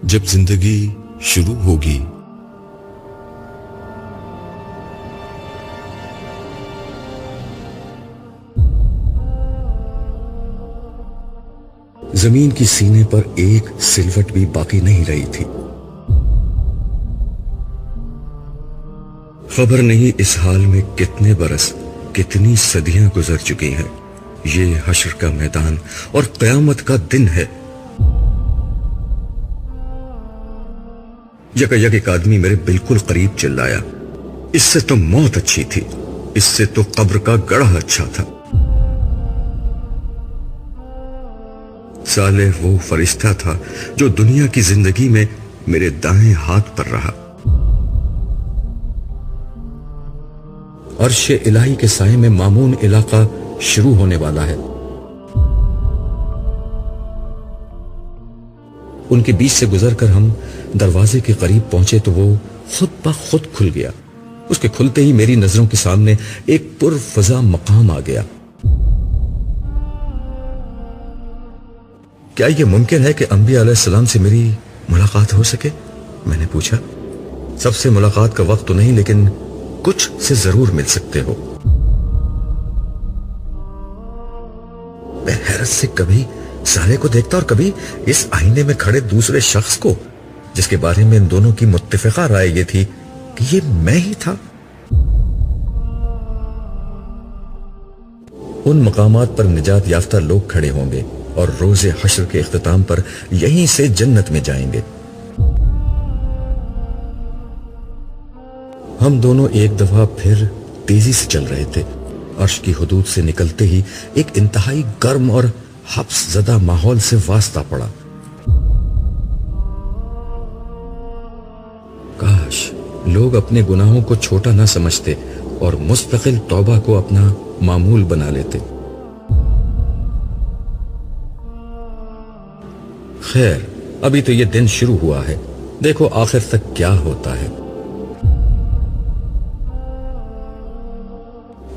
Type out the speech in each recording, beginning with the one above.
جب زندگی شروع ہوگی زمین کی سینے پر ایک سلوٹ بھی باقی نہیں رہی تھی. خبر نہیں اس حال میں کتنے برس کتنی صدیاں گزر چکی ہیں. یہ حشر کا میدان اور قیامت کا دن ہے. یک ایک آدمی میرے بالکل قریب چلایا، اس سے تو موت اچھی تھی، اس سے تو قبر کا گڑھا اچھا تھا. صالح وہ فرشتہ تھا جو دنیا کی زندگی میں میرے دائیں ہاتھ پر رہا. عرش الہی کے سائے میں مامون علاقہ شروع ہونے والا ہے. ان کے بیچ سے گزر کر ہم دروازے کے قریب پہنچے تو وہ خود بخود کھل گیا. اس کے کھلتے ہی میری نظروں کے سامنے ایک پرفضا مقام آ گیا. کیا یہ ممکن ہے کہ انبیاء علیہ السلام سے میری ملاقات ہو سکے؟ میں نے پوچھا. سب سے ملاقات کا وقت تو نہیں، لیکن کچھ سے ضرور مل سکتے ہو. میں حیرت سے کبھی صالح کو دیکھتا اور کبھی اس آئینے میں کھڑے دوسرے شخص کو، جس کے بارے میں ان دونوں کی متفقہ رائے یہ تھی کہ یہ میں ہی تھا. ان مقامات پر نجات یافتہ لوگ کھڑے ہوں گے اور روز حشر کے اختتام پر یہیں سے جنت میں جائیں گے. ہم دونوں ایک دفعہ پھر تیزی سے چل رہے تھے. عرش کی حدود سے نکلتے ہی ایک انتہائی گرم اور حبس زدہ ماحول سے واسطہ پڑا. کاش لوگ اپنے گناہوں کو چھوٹا نہ سمجھتے اور مستقل توبہ کو اپنا معمول بنا لیتے. خیر، ابھی تو یہ دن شروع ہوا ہے، دیکھو آخر تک کیا ہوتا ہے.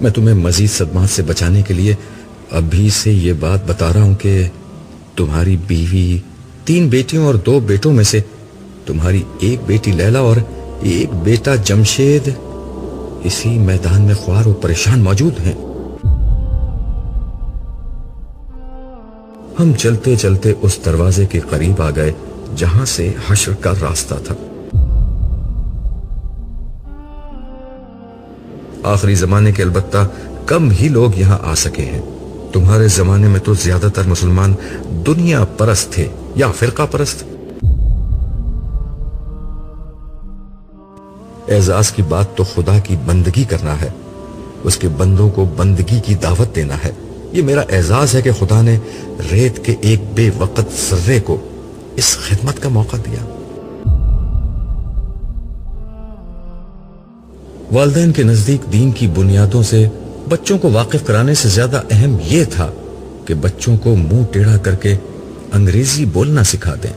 میں تمہیں مزید صدمات سے بچانے کے لیے ابھی سے یہ بات بتا رہا ہوں کہ تمہاری بیوی، 3 بیٹیوں اور 2 بیٹوں میں سے تمہاری ایک بیٹی لیلا اور ایک بیٹا جمشید اسی میدان میں خوار و پریشان موجود ہیں. ہم چلتے چلتے اس دروازے کے قریب آ گئے جہاں سے حشر کا راستہ تھا. آخری زمانے کے البتہ کم ہی لوگ یہاں آ سکے ہیں. تمہارے زمانے میں تو زیادہ تر مسلمان دنیا پرست تھے یا فرقہ پرست. اعزاز کی بات تو خدا کی بندگی کرنا ہے، اس کے بندوں کو بندگی کی دعوت دینا ہے. یہ میرا اعزاز ہے کہ خدا نے ریت کے ایک بے وقت ذرے کو اس خدمت کا موقع دیا. والدین کے نزدیک دین کی بنیادوں سے بچوں کو واقف کرانے سے زیادہ اہم یہ تھا کہ بچوں کو منہ ٹیڑھا کر کے انگریزی بولنا سکھا دیں.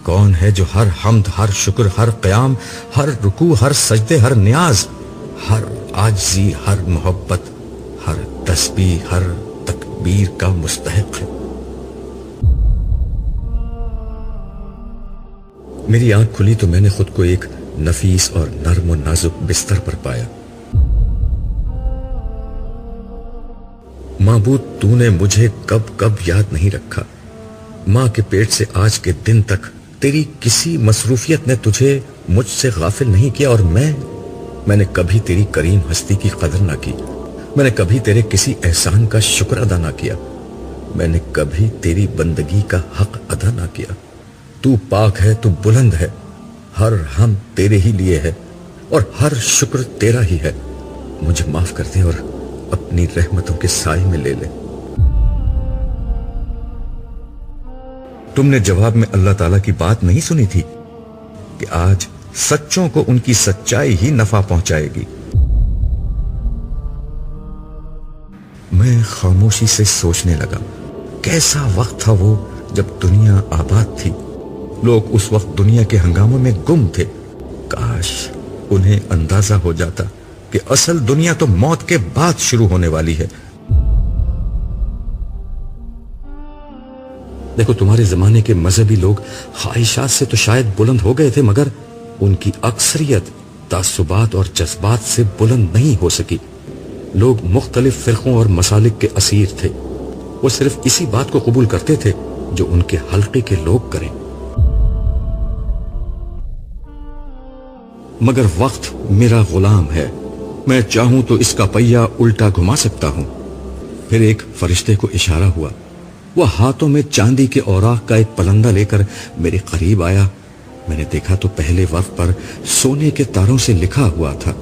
کون ہے جو ہر حمد، ہر شکر، ہر قیام، ہر رکوع، ہر سجدے، ہر نیاز، ہر عاجزی، ہر محبت، ہر تسبیح، ہر تکبیر کا مستحق ہے؟ میری آنکھ کھلی تو میں نے خود کو ایک نفیس اور نرم و نازک بستر پر پایا. معبود، تو نے مجھے کب کب یاد نہیں رکھا. ماں کے پیٹ سے آج کے دن تک تیری کسی مصروفیت نے تجھے مجھ سے غافل نہیں کیا، اور میں نے کبھی تیری کریم ہستی کی قدر نہ کی. میں نے کبھی تیرے کسی احسان کا شکر ادا نہ کیا. میں نے کبھی تیری بندگی کا حق ادا نہ کیا. تو پاک ہے، تو بلند ہے، ہر ہم تیرے ہی لیے ہے اور ہر شکر تیرا ہی ہے. مجھے معاف کر دے اور اپنی رحمتوں کے سائے میں لے لے. تم نے جواب میں اللہ تعالیٰ کی بات نہیں سنی تھی کہ آج سچوں کو ان کی سچائی ہی نفع پہنچائے گی. میں خاموشی سے سوچنے لگا، کیسا وقت تھا وہ جب دنیا آباد تھی. لوگ اس وقت دنیا کے ہنگاموں میں گم تھے. کاش انہیں اندازہ ہو جاتا کہ اصل دنیا تو موت کے بعد شروع ہونے والی ہے. دیکھو تمہارے زمانے کے مذہبی لوگ خواہشات سے تو شاید بلند ہو گئے تھے، مگر ان کی اکثریت تعصبات اور جذبات سے بلند نہیں ہو سکی۔ لوگ مختلف فرقوں اور مسالک کے اسیر تھے، وہ صرف اسی بات کو قبول کرتے تھے جو ان کے حلقے کے لوگ کریں۔ مگر وقت میرا غلام ہے، میں چاہوں تو اس کا پہیہ الٹا گھما سکتا ہوں۔ پھر ایک فرشتے کو اشارہ ہوا، وہ ہاتھوں میں چاندی کے اوراق کا ایک پلندہ لے کر میرے قریب آیا۔ میں نے دیکھا تو پہلے ورق پر سونے کے تاروں سے لکھا ہوا تھا،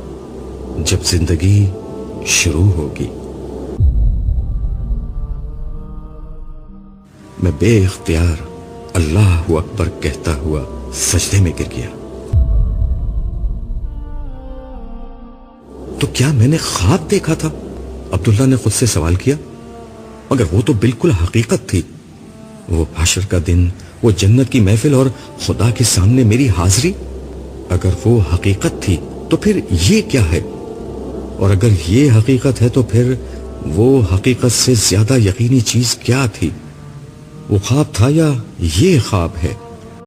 جب زندگی شروع ہوگی۔ میں بے اختیار اللہ اکبر کہتا ہوا سجدے میں گر گیا۔ تو کیا میں نے خواب دیکھا تھا؟ عبداللہ نے خود سے سوال کیا۔ مگر وہ تو بالکل حقیقت تھی، وہ حشر کا دن، وہ جنت کی محفل اور خدا کے سامنے میری حاضری۔ اگر وہ حقیقت تھی تو پھر یہ کیا ہے؟ اور اگر یہ حقیقت ہے تو پھر وہ حقیقت سے زیادہ یقینی چیز کیا تھی؟ وہ خواب تھا یا یہ خواب ہے؟